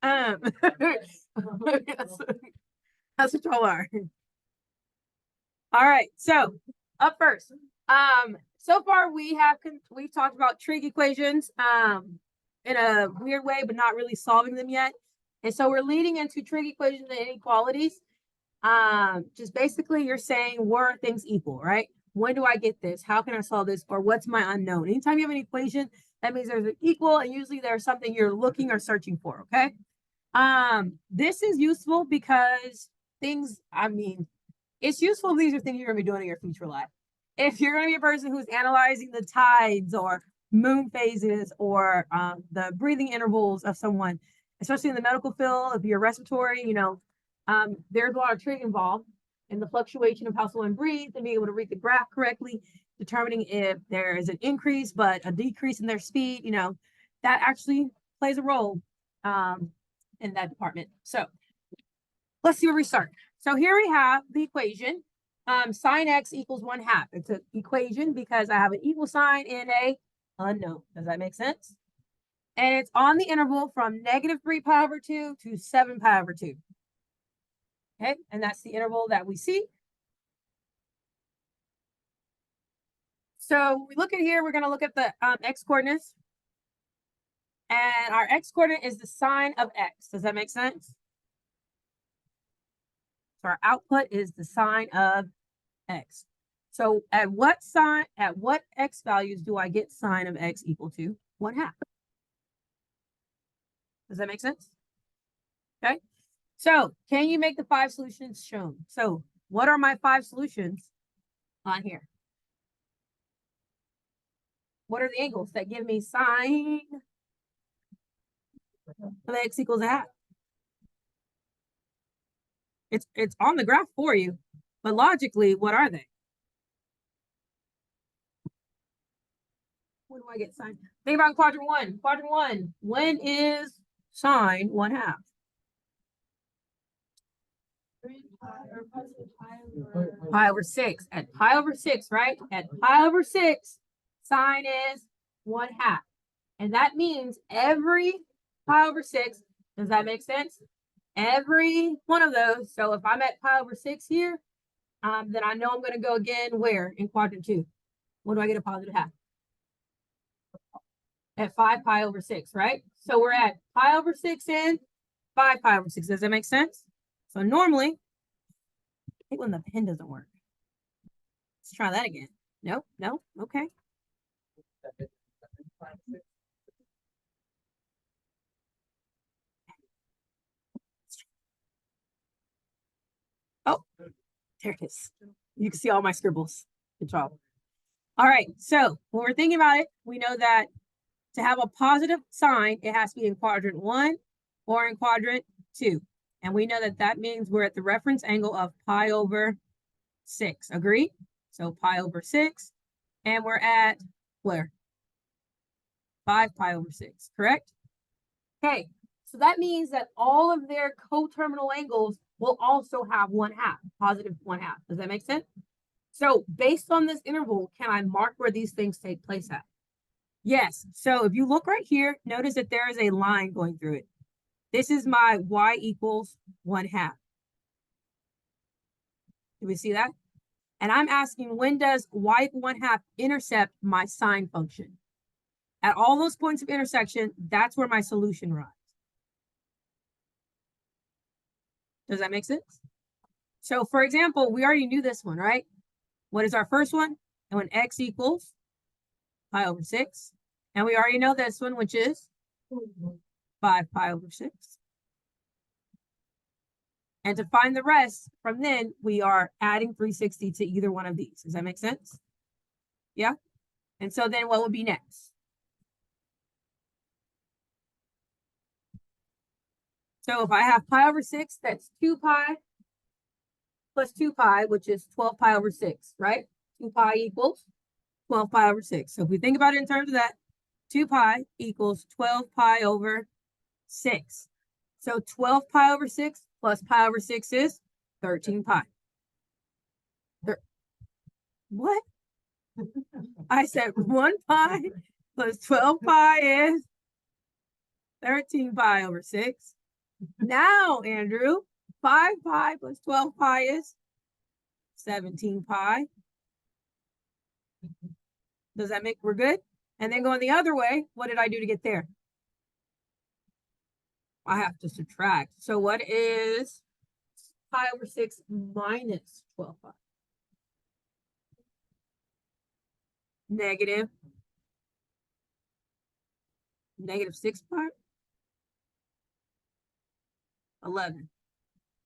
That's what y'all are. All right, so up first. So far we've talked about trig equations in a weird way, but not really solving them yet. And so we're leading into trig equations and inequalities. Just basically you're saying, were things equal, right? When do I get this? How can I solve this? Or what's my unknown? Anytime you have an equation, that means there's an equal, and usually there's something you're looking or searching for, okay? This is useful because it's useful if these are things you're gonna be doing in your future life. If you're gonna be a person who's analyzing the tides or moon phases or the breathing intervals of someone, especially in the medical field, if you're respiratory, there's a lot of trig involved in the fluctuation of how someone breathes and being able to read the graph correctly, determining if there is an increase but a decrease in their speed, that actually plays a role in that department. So let's see where we start. So here we have the equation. Sine x equals 1/2. It's an equation because I have an equal sign in a unknown. Does that make sense? And it's on the interval from -3 pi over 2 to 7 pi over 2. Okay, and that's the interval that we see. So we look at here, we're going to look at the x coordinates. And our x coordinate is the sine of x. Does that make sense? So our output is the sine of x. So at what x values do I get sine of x equal to 1/2? Does that make sense? Okay. So can you make the 5 solutions shown? So what are my 5 solutions on here? What are the angles that give me sine of x equals 1/2? It's on the graph for you, but logically, what are they? When do I get sine? Think about quadrant 1. Quadrant 1. When is sine 1/2? Pi over 6. At pi over 6, right? At pi over 6, sine is 1/2. And that means every pi over 6, does that make sense? Every one of those. So if I'm at pi over 6 here, then I know I'm going to go again where? In quadrant 2. When do I get a positive half? At 5 pi over 6, right? So we're at pi over 6 and 5 pi over 6. Does that make sense? So normally, I hate when the pen doesn't work. Let's try that again. Nope, no, okay. Oh, there it is. You can see all my scribbles. Good job. All right, so when we're thinking about it, we know that to have a positive sign, it has to be in quadrant 1 or in quadrant 2. And we know that that means we're at the reference angle of pi over 6. Agree? So pi over 6. And we're at where? 5 pi over 6, correct? Okay, so that means that all of their coterminal angles will also have 1/2, positive 1/2. Does that make sense? So based on this interval, can I mark where these things take place at? Yes. So if you look right here, notice that there is a line going through it. This is my y equals 1/2. Do we see that? And I'm asking, when does y equal 1/2 intercept my sine function? At all those points of intersection, that's where my solution runs. Does that make sense? So for example, we already knew this one, right? What is our first one? And when x equals pi over 6. And we already know this one, which is 5 pi over 6. And to find the rest from then, we are adding 360 to either one of these. Does that make sense? Yeah? And so then what would be next? So if I have pi over 6, that's 2 pi plus 2 pi, which is 12 pi over 6, right? 2 pi equals 12 pi over 6. So if we think about it in terms of that, 2 pi equals 12 pi over 6. So 12 pi over 6 plus pi over 6 is 13 pi. What? I said 1 pi plus 12 pi is 13 pi over 6. Now, Andrew, 5 pi plus 12 pi is 17 pi. Does that make, we're good? And then going the other way, what did I do to get there? I have to subtract. So what is pi over 6 minus 12 pi? Negative 6 pi? 11.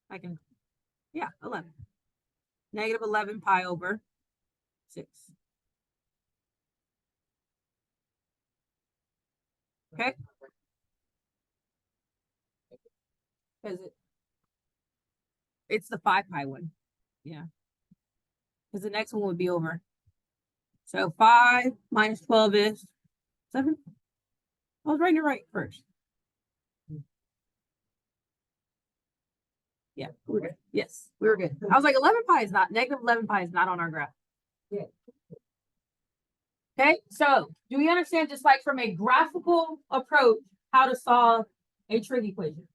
I can, yeah, 11. Negative 11 pi over 6. Okay? Because it's the 5 pi one. Yeah. Because the next one would be over. So 5 minus 12 is 7. I was writing it right first. Yeah, we're good. Yes, we were good. I was like, 11 pi is not, negative 11 pi is not on our graph. Yeah. Okay, so do we understand, just like from a graphical approach, how to solve a trig equation?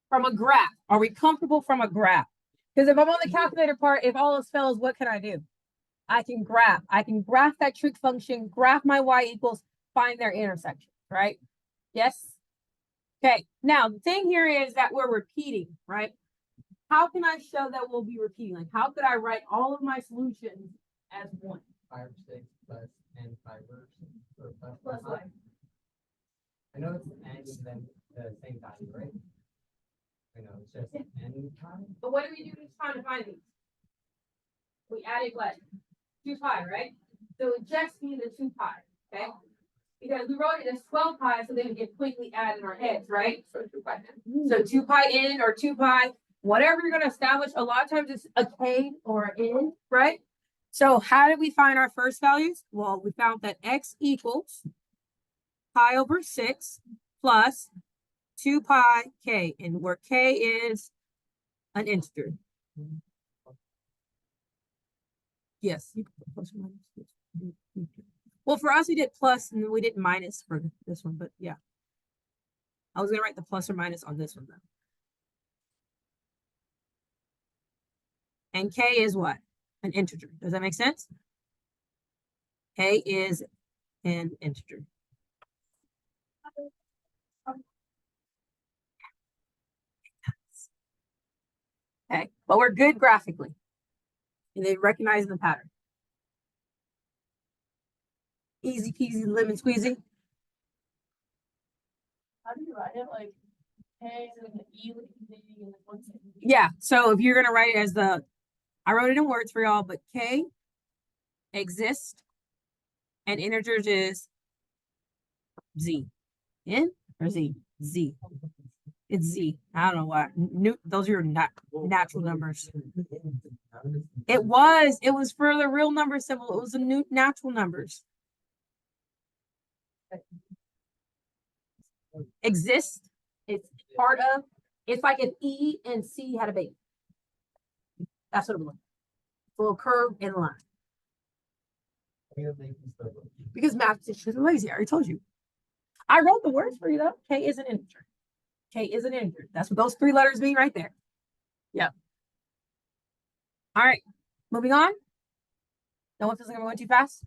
From a graph. Are we comfortable from a graph? Because if I'm on the calculator part, if all else fails, what can I do? I can graph. I can graph that trig function, graph my y equals, find their intersection, right? Yes? Okay, now the thing here is that we're repeating, right? How can I show that we'll be repeating? Like, how could I write all of my solutions as one? 5 or 6 plus n fibers or Plus what? I know it's n and then the same value, right? I know it's just n time. But what do we do each time to find these? We added what? 2 pi, right? So it just be the 2 pi, okay? Because we wrote it as 12 pi, so then we can quickly add in our heads, right? So 2 pi in. So 2 pi in or 2 pi, whatever you're going to establish. A lot of times it's a k or an n, right? So how did we find our first values? Well, we found that x equals pi over 6 plus 2 pi k, and where k is an integer. Yes. Well, for us, we did plus and we did minus for this one, but yeah. I was going to write the plus or minus on this one, though. And k is what? An integer. Does that make sense? K is an integer. Okay, but we're good graphically. And they recognize the pattern. Easy peasy, lemon squeezy. How do you write it? Like K and an E with the thing and one second. Yeah, so if you're going to write it as the, I wrote it in words for y'all, but K exists and integers is Z. N or Z? Z. It's Z. I don't know why. Those are your natural numbers. It was for the real number symbol. It was the natural numbers. Exist. It's part of. It's like if E and C had a baby. That's what it was like. A little curve and line. Because mathematicians are lazy. I already told you. I wrote the words for you though. K is an integer. K is an integer. That's what those 3 letters mean right there. Yep. All right. Moving on. No one feels like I'm going too fast.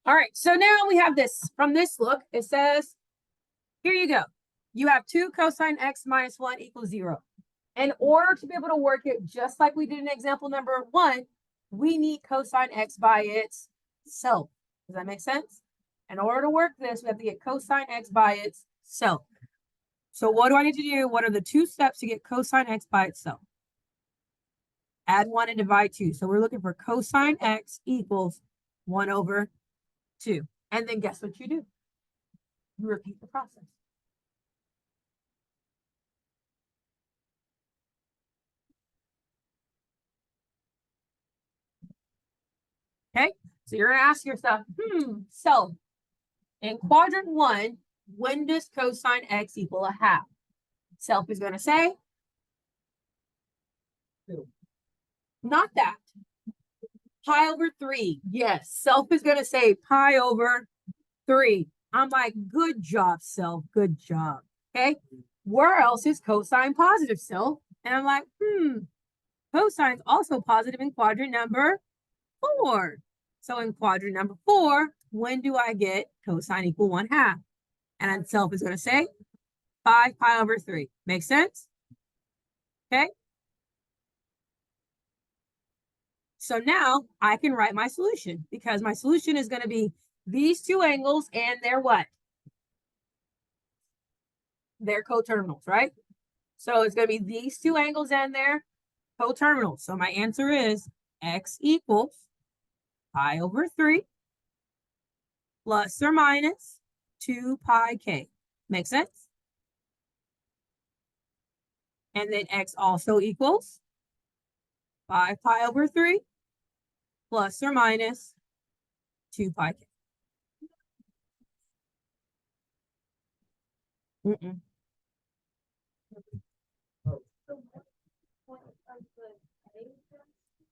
All right. So now we have this. From this look, it says, here you go. You have 2 cosine x minus 1 equals 0. In order to be able to work it just like we did in example number 1, we need cosine x by itself. Does that make sense? In order to work this, we have to get cosine x by itself. So what do I need to do? What are the 2 steps to get cosine x by itself? Add 1 and divide 2. So we're looking for cosine x equals 1 over 2. And then guess what you do? You repeat the process. Okay, so you're going to ask yourself, so in quadrant 1, when does cosine x equal a half? Self is going to say, not that. Pi over 3. Yes, self is going to say pi over 3. I'm like, good job, self. Good job. Okay. Where else is cosine positive, self? And I'm like, cosine's also positive in quadrant number 4. So in quadrant number 4, when do I get cosine equal 1/2? And then self is going to say 5 pi over 3. Make sense? Okay. So now I can write my solution because my solution is going to be these two angles and their what? Their coterminals, right? So it's going to be these two angles and their coterminals. So my answer is x equals pi over 3 plus or minus 2 pi k. Make sense? And then x also equals 5 pi over 3 plus or minus 2 pi k.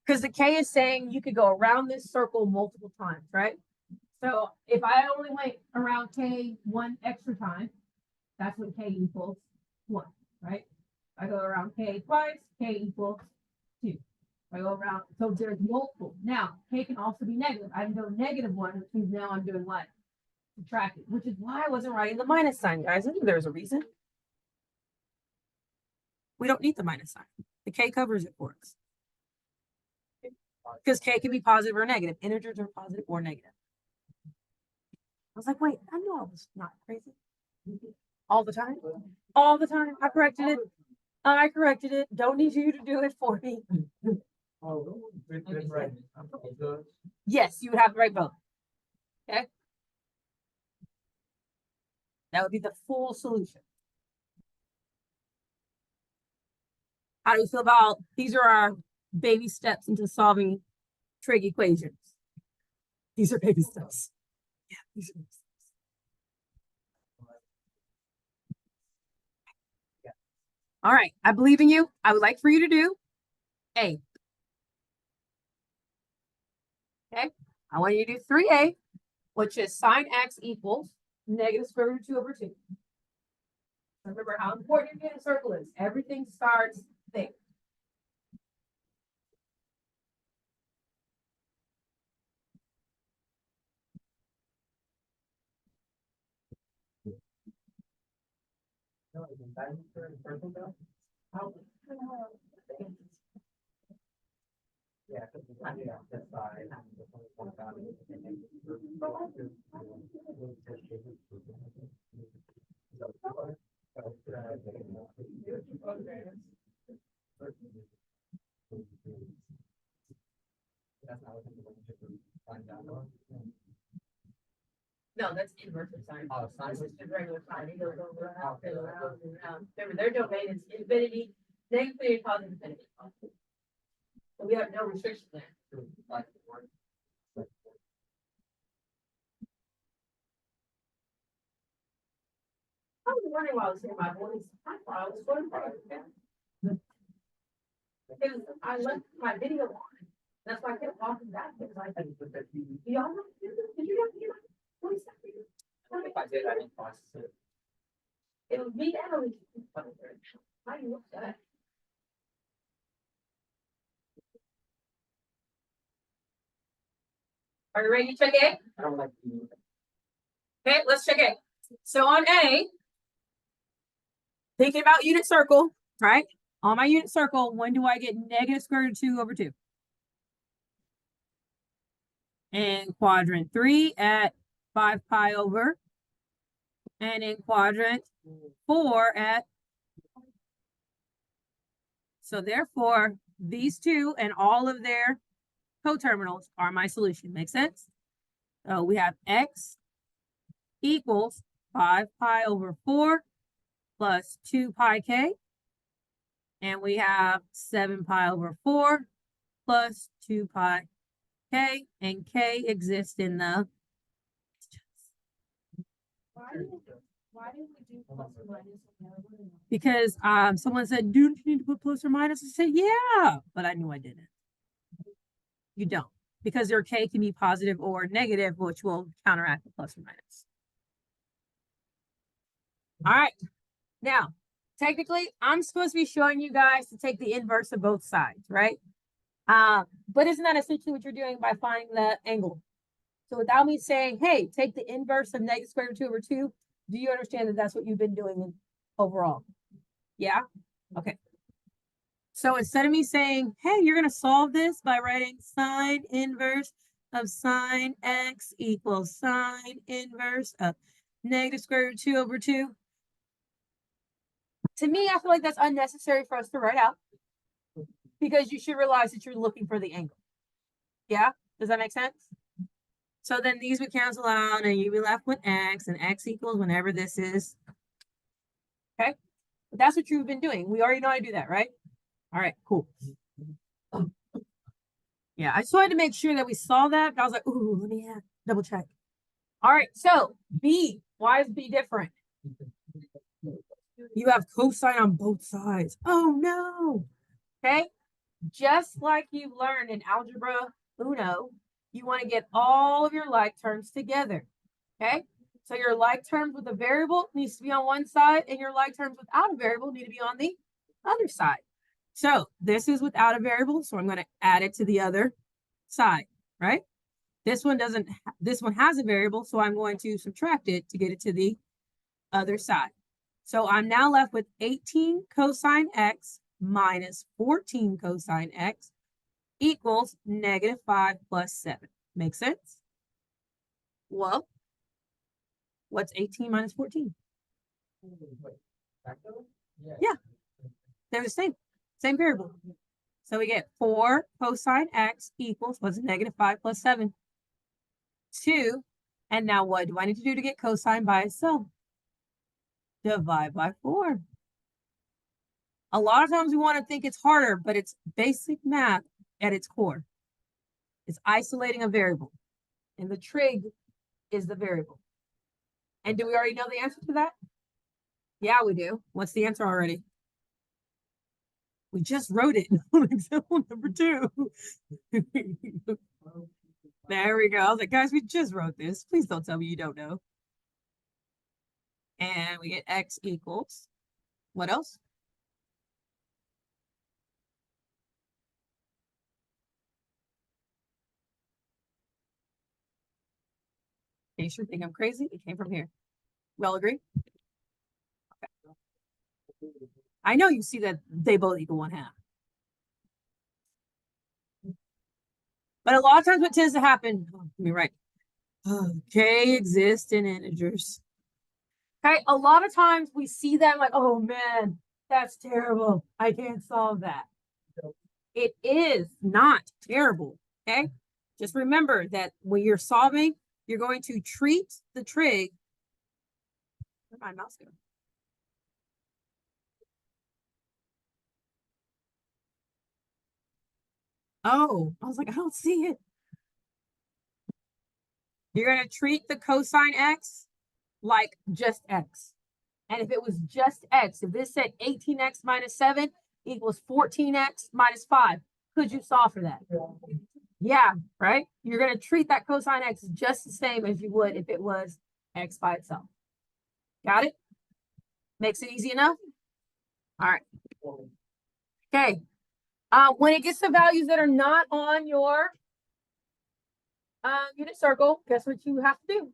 Because the k is saying you could go around this circle multiple times, right? So if I only went around k one extra time, that's what k equals 1, right? If I go around k twice, k equals 2. If I go around, so there's multiple. Now, k can also be negative. I can go -1, which means now I'm doing what? Subtracting, which is why I wasn't writing the minus sign, guys. I knew there's a reason. We don't need the minus sign. The k covers it for us. Because k can be positive or negative. Integers are positive or negative. I was like, wait, I know I was not crazy. All the time. All the time. I corrected it. I corrected it. Don't need you to do it for me. Yes, you would have to write both. Okay. That would be the full solution. How do you feel about these are our baby steps into solving trig equations? These are baby steps. Yeah, these are baby steps. All right, I believe in you. I would like for you to do A. Okay, I want you to do 3A, which is sine x equals negative square root 2 over 2. Remember how important your unit circle is. Everything starts there. No, that's inverse of sine. Oh, sine. This is just regular sine. It goes over and out and around and around. Remember, their domain is infinity, negative, positive, infinity. So we have no restriction there. I was wondering why I was hearing my voice. I thought I was going to because I left my video on. That's why I kept walking back because I said, y'all not hear this? Did you not hear my voice? If I did, I didn't process it. It was me and Ellie. How do you look at that? Are you ready to check A? I don't like the. Okay, let's check A. So on A, thinking about unit circle, right? On my unit circle, when do I get negative square root of 2 over 2? In quadrant 3 at 5 pi over. And in quadrant 4 at. So therefore, these two and all of their coterminals are my solution. Make sense? So we have x equals 5 pi over 4 plus 2 pi k. And we have 7 pi over 4 plus 2 pi k. And k exists in the. Why did we do plus or minus? Because someone said, do you need to put plus or minus? I said, yeah, but I knew I didn't. You don't. Because your k can be positive or negative, which will counteract the plus or minus. All right. Now, technically, I'm supposed to be showing you guys to take the inverse of both sides, right? But isn't that essentially what you're doing by finding the angle? So without me saying, hey, take the inverse of negative square root of 2 over 2, do you understand that that's what you've been doing overall? Yeah? Okay. So instead of me saying, hey, you're going to solve this by writing sine inverse of sine x equals sine inverse of negative square root of 2 over 2. To me, I feel like that's unnecessary for us to write out because you should realize that you're looking for the angle. Yeah? Does that make sense? So then these would cancel out and you'd be left with x, and x equals whenever this is. Okay? But that's what you've been doing. We already know how to do that, right? All right, cool. Yeah, I just wanted to make sure that we saw that, but I was like, ooh, let me double check. All right, so B. Why is B different? You have cosine on both sides. Oh no. Okay. Just like you've learned in algebra uno, you want to get all of your like terms together. Okay. So your like terms with a variable needs to be on one side, and your like terms without a variable need to be on the other side. So this is without a variable, so I'm going to add it to the other side, right? This one doesn't, this one has a variable, so I'm going to subtract it to get it to the other side. So I'm now left with 18 cosine x minus 14 cosine x equals negative 5 plus 7. Make sense? Well, what's 18 minus 14? Yeah, they're the same variable. So we get 4 cosine x equals, what's negative 5 plus 7? 2. And now what do I need to do to get cosine by itself? Divide by 4. A lot of times we want to think it's harder, but it's basic math at its core. It's isolating a variable, and the trig is the variable. And do we already know the answer to that? Yeah, we do. What's the answer already? We just wrote it on example number 2. There we go. I was like, guys, we just wrote this. Please don't tell me you don't know. And we get x equals, what else? In case you think I'm crazy, it came from here. We all agree? Okay. I know you see that they both equal 1/2. But a lot of times what tends to happen, let me write, K exists in integers. Okay, a lot of times we see that like, oh man, that's terrible. I can't solve that. It is not terrible, okay? Just remember that when you're solving, you're going to treat the trig. Where'd my mouse go? Oh, I was like, I don't see it. You're going to treat the cosine x like just x. And if it was just x, if this said 18x minus 7 equals 14x minus 5, could you solve for that? Yeah, right? You're going to treat that cosine x just the same as you would if it was x by itself. Got it? Makes it easy enough? All right. Okay. When it gets to values that are not on your unit circle, guess what you have to do?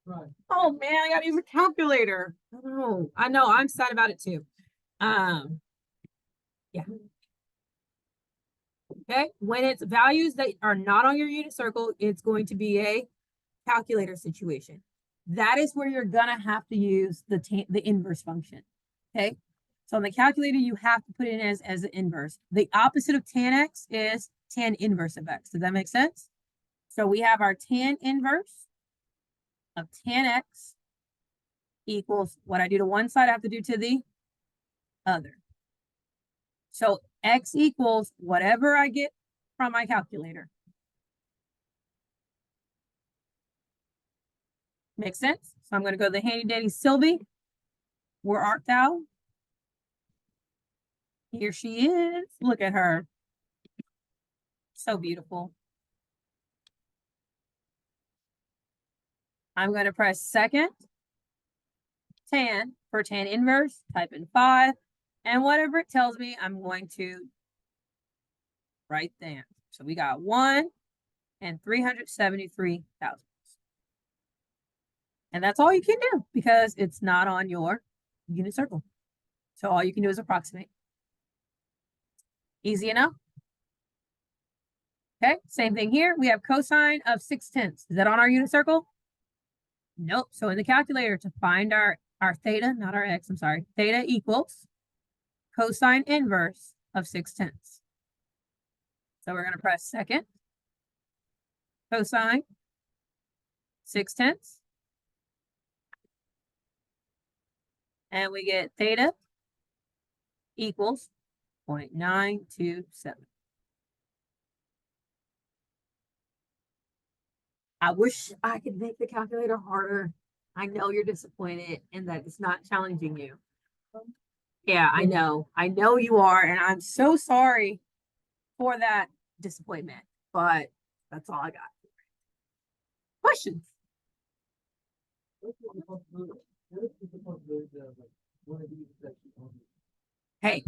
Right. Oh man, I gotta use a calculator. Oh, I know, I'm sad about it too. Yeah. Okay, when it's values that are not on your unit circle, it's going to be a calculator situation. That is where you're gonna have to use the inverse function. Okay, so on the calculator, you have to put it in as an inverse. The opposite of tan x is tan inverse of x. Does that make sense? So we have our tan inverse of tan x equals what I do to one side, I have to do to the other. So x equals whatever I get from my calculator. Makes sense? So I'm going to go to the handy dandy Sylvie. Where art thou? Here she is. Look at her. So beautiful. I'm going to press second. tan for tan inverse, type in 5, and whatever it tells me, I'm going to write the answer. So we got 1 and 373 thousandths. And that's all you can do because it's not on your unit circle. So all you can do is approximate. Easy enough? Okay, same thing here. We have cosine of 6/10. Is that on our unit circle? Nope. So in the calculator, to find our theta, not our x, I'm sorry, theta equals cosine inverse of 6/10. So we're going to press second, cosine 6/10, and we get theta equals 0.927. I wish I could make the calculator harder. I know you're disappointed and that it's not challenging you. Yeah, I know. I know you are, and I'm so sorry for that disappointment, but that's all I got. Questions? Hey,